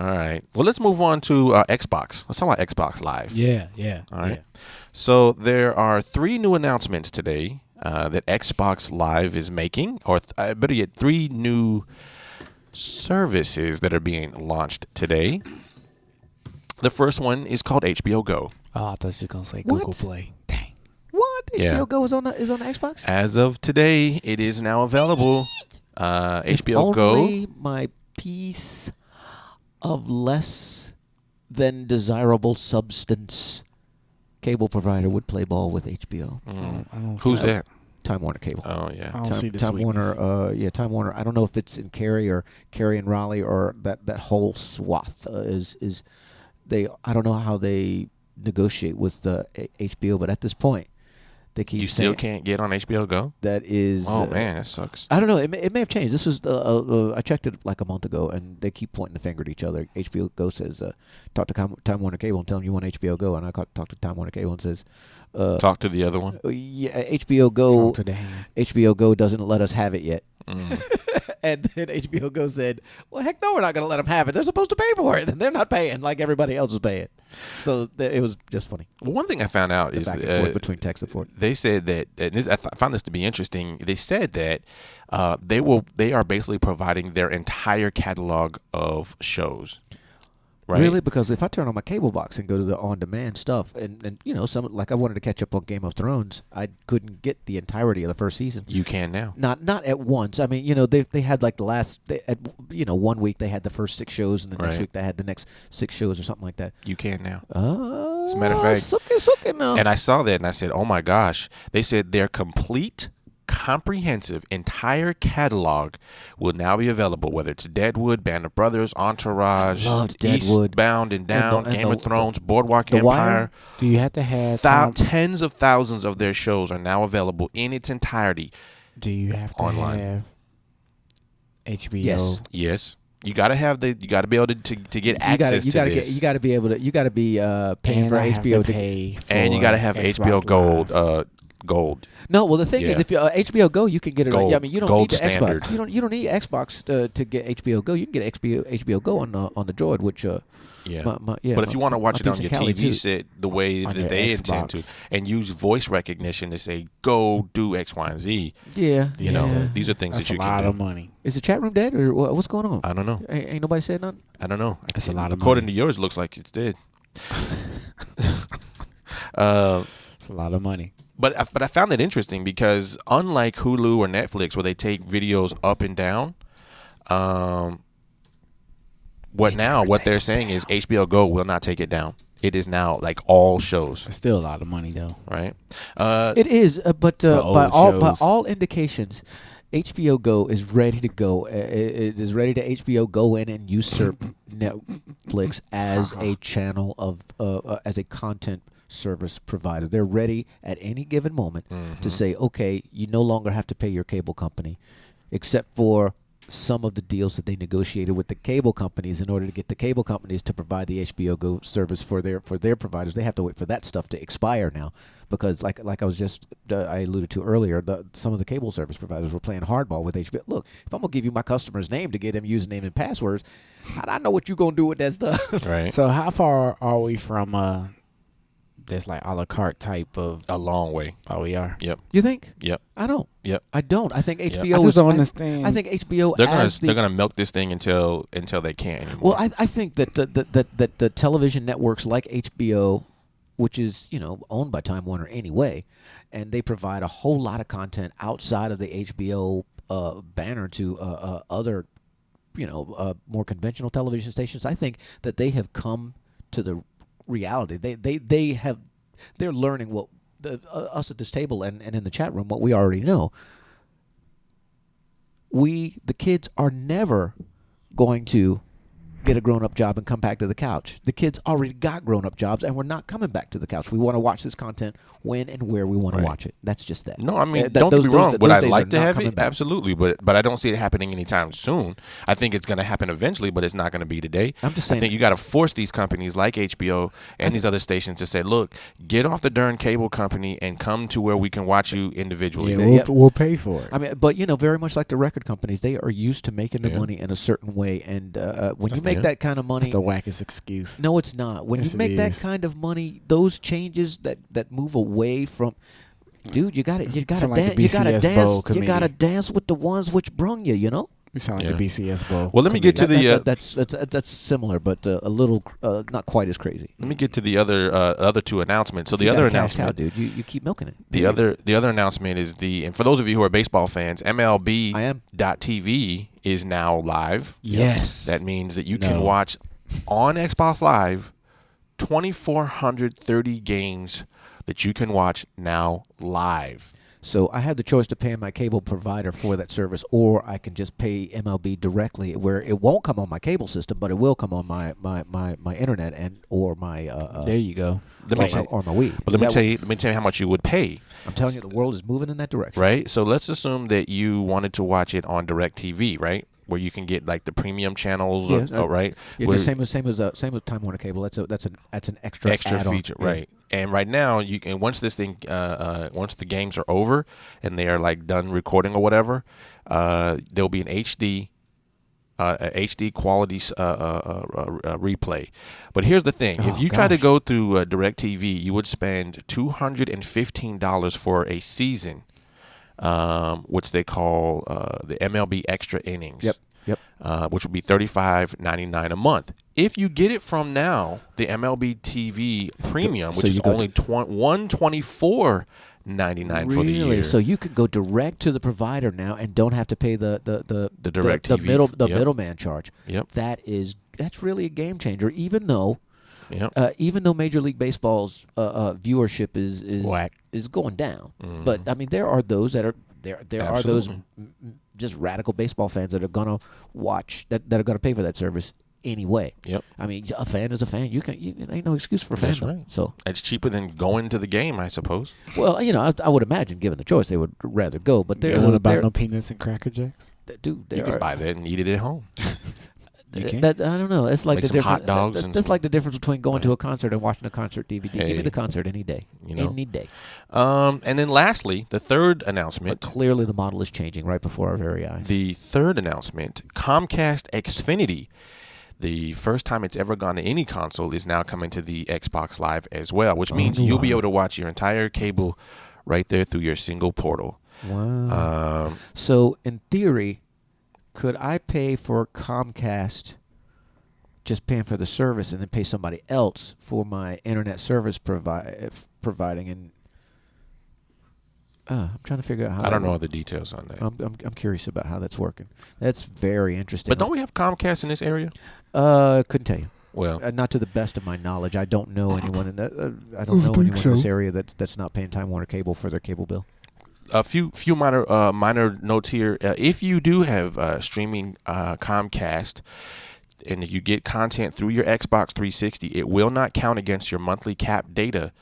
All right. Well, let's move on to Xbox. Let's talk about Xbox Live. Yeah. All right. So there are 3 new announcements today that Xbox Live is making, or better yet, 3 new services that are being launched today. The first one is called HBO Go. Oh, I thought you were gonna say What? Google Play. Dang. What? Yeah. HBO Go is on the Xbox? As of today, it is now available. HBO Only Go. my piece of less than desirable substance cable provider would play ball with HBO. I don't Who's see that? Time Warner Cable. Oh yeah. I don't see the Time sweetness. Warner. Time Warner. I don't know if it's in Cary and Raleigh or that whole swath is they. I don't know how they negotiate with the HBO, but at this point, they keep You still saying can't get on HBO Go? that is. Oh man, that sucks. I don't know. It may have changed. This was I checked it like a month ago, and they keep pointing the finger at each other. HBO Go says, "Talk to Time Warner Cable and tell them you want HBO Go," and I talk to Time Warner Cable and says, Talk to the other one. "Yeah, HBO Go. Talk to the hand. HBO Go doesn't let us have it yet." Mm. And then HBO Go said, "Well, heck no, we're not going to let them have it. They're supposed to pay for it, and they're not paying like everybody else is paying." So it was just funny. Well, one thing I found out The is back and forth between tech support. they said that, and I found this to be interesting. They said that they are basically providing their entire catalog of shows. Right? Really? Because if I turn on my cable box and go to the on-demand stuff, and some like I wanted to catch up on Game of Thrones, I couldn't get the entirety of the first season. You can now. Not at once. I mean, they had like the last, 1 week they had the first 6 shows, and the next Right. week they had the next 6 shows or something like that. You can now. As a matter of fact- suck now. And I saw that and I said, oh my gosh. They said their complete, comprehensive, entire catalog will now be available, whether it's Deadwood, Band of Brothers, Entourage, Loved Deadwood. Eastbound and Down, and Game the- of Thrones, Boardwalk The Wire. Empire. Do you have to have time? Tens of thousands of their shows are now available in its entirety. Do you have to Online. have HBO? Yes. Yes. You gotta be able to get access to this. You gotta be able to. You gotta be paying And for I have HBO to pay for And you gotta have HBO Xbox Gold. Live. Gold. No, well the thing is, Yeah. if you HBO Go, you can get it. Gold- I mean, you don't gold need the standard. Xbox. You don't need Xbox to get HBO Go. You can get HBO Go on the Droid, which Yeah. yeah. But if you want to watch it my on your peeps in Cali, TV too. set the way On that your they intend to, Xbox. and use voice recognition to say, go do X, Y, and Z, Yeah, you know, yeah. these are things That's that a you lot can of do. money. Is the chat room dead or what's going on? I don't know. Ain't nobody said nothing. I don't know. That's a lot of According money. to yours, it looks like it's dead. It's a lot of money. But I found it interesting because unlike Hulu or Netflix, where they take videos up and down, what they're saying is HBO Go will not take it down. It is now like all shows, It's still a lot of money though. right? It is, but For by old by shows. all indications, HBO Go is ready to go. It is ready to HBO Go in and usurp Netflix as a channel of as a content service provider. They're ready at any given moment to say, okay, you no longer have to pay your cable company, except for some of the deals that they negotiated with the cable companies in order to get the cable companies to provide the HBO Go service for their providers. They have to wait for that stuff to expire now, because like I was just I alluded to earlier, some of the cable service providers were playing hardball with HBO. Look, if I'm gonna give you my customer's name to get them username and passwords, how do I know what you gonna do with that stuff? Right. So how far are we from this like a la carte type of? A long way. Oh, we are. Yep. You think? Yep. I don't. Yep. I don't. I think HBO. I just is, don't understand. I think HBO. They're gonna milk this thing until they can't anymore. Well, I think that the television networks like HBO, which is owned by Time Warner anyway, and they provide a whole lot of content outside of the HBO banner to other more conventional television stations. I think that they have come to the reality. They're learning what us at this table and in the chat room what we already know. The kids are never going to get a grown-up job and come back to the couch. The kids already got grown-up jobs, and we're not coming back to the couch. We want to watch this content when and where we want to Right. watch it. That's just that. No, I mean, That- don't those- get me wrong. those- Would those I days are like to not have coming it? back. Absolutely, but I don't see it happening anytime soon. I think it's going to happen eventually, but it's not going to be today. I'm just I saying. think you got to force these companies like HBO and these other stations to say, look, get off the darn cable company and come to where we can watch you individually. Yeah, we'll pay for it. I mean, but very much like the record companies, they are used to making their Yeah. money in a certain way, and when That's you make make that kind of money, That's the wackest excuse. no, it's not. When Yes, you it make that is. kind of money, those changes that move away from, dude, you gotta Sound like dance, the you gotta BCS dance, Bowl you gotta committee. dance with the ones which brung you. You know. We sound like Yeah. the BCS Bowl. Well, let me get to committee. the That's similar, but a little not quite as crazy. let me get to the other two announcements. So the You other got a cash cow, announcement, dude, you keep milking it. the other announcement is and for those of you who are baseball fans, I am. MLB.TV is now live. Yes. That means that you No. can watch on Xbox Live 2,430 games that you can watch now live. So I have the choice to pay my cable provider for that service, or I can just pay MLB directly, where it won't come on my cable system, but it will come on my internet and or my There you go. Let me or, tell or my Wii. But let Is me that tell you how much you would pay. I'm telling you, the world is moving in that direction. Right? So let's assume that you wanted to watch it on DirecTV, right? Where you can get like the premium channels, Yeah, right? Yeah, Where- just same as Time Warner Cable. That's an extra add-on. feature, Yeah. right? And right now, you can once this thing, once the games are over and they are like done recording or whatever, there'll be an HD. A HD quality replay, but here's the thing: if Oh, you try to gosh. go through DirecTV, you would spend $215 for a season, which they call the MLB Extra Innings. Yep. Which would be $35.99 a month. If you get it from now, the MLB TV Premium, So which is you got- only $124.99 for the year. So you can go direct to the provider now and don't have to pay the DirecTV, yep. middleman charge. Yep. That's really a game changer. Even though Major League Baseball's viewership is Whack. going down, Mm-hmm. but I mean there are those that are there are those Absolutely. just radical baseball fans that are gonna watch that are gonna pay for that service anyway. Yep. I mean, a fan is a fan. You ain't no excuse for That's fandom. right. So, It's cheaper than going to the game, I suppose. well, I would imagine, given the choice, they would rather go. But You they're want to buy they're- no peanuts and Cracker Jacks? dude, You can buy that and eat it at home. You can. That I don't know. It's like Make the some difference. hot dogs and That's some- like the difference between going to Right. a concert and watching a concert DVD. Give Hey. me the concert any day. You know. Any day. And then lastly, the third But announcement. clearly, the model is changing right before our very eyes. The third announcement, Comcast Xfinity, the first time it's ever gone to any console, is now coming to the Xbox Live as well, which means you'll be able to watch your entire cable right there through your single portal. Wow. So, in theory, could I pay for Comcast, just paying for the service, and then pay somebody else for my internet service providing? And I'm trying to figure out how. I don't know that all the details on that. I'm curious about how that's working. That's very interesting. But don't we have Comcast in this area? Couldn't tell you. Well, Not to the best of my knowledge. I don't know anyone in that. I don't know anyone in this area that's not paying Time Warner Cable for their cable bill. a few minor notes here. If you do have streaming Comcast, and if you get content through your Xbox 360, it will not count against your monthly cap data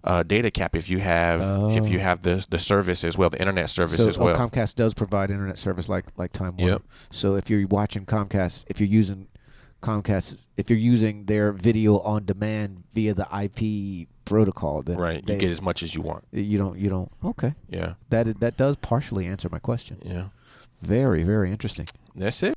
cap if you have the service as well, the internet service as well. Comcast does provide internet service like Time Warner. Yep. So if you're watching Comcast, if you're using Comcast, if you're using their video on demand via the IP protocol, then Right, you get as much as you want. you don't. Okay, Yeah, that does partially answer my question. yeah. Very, very interesting. That's it.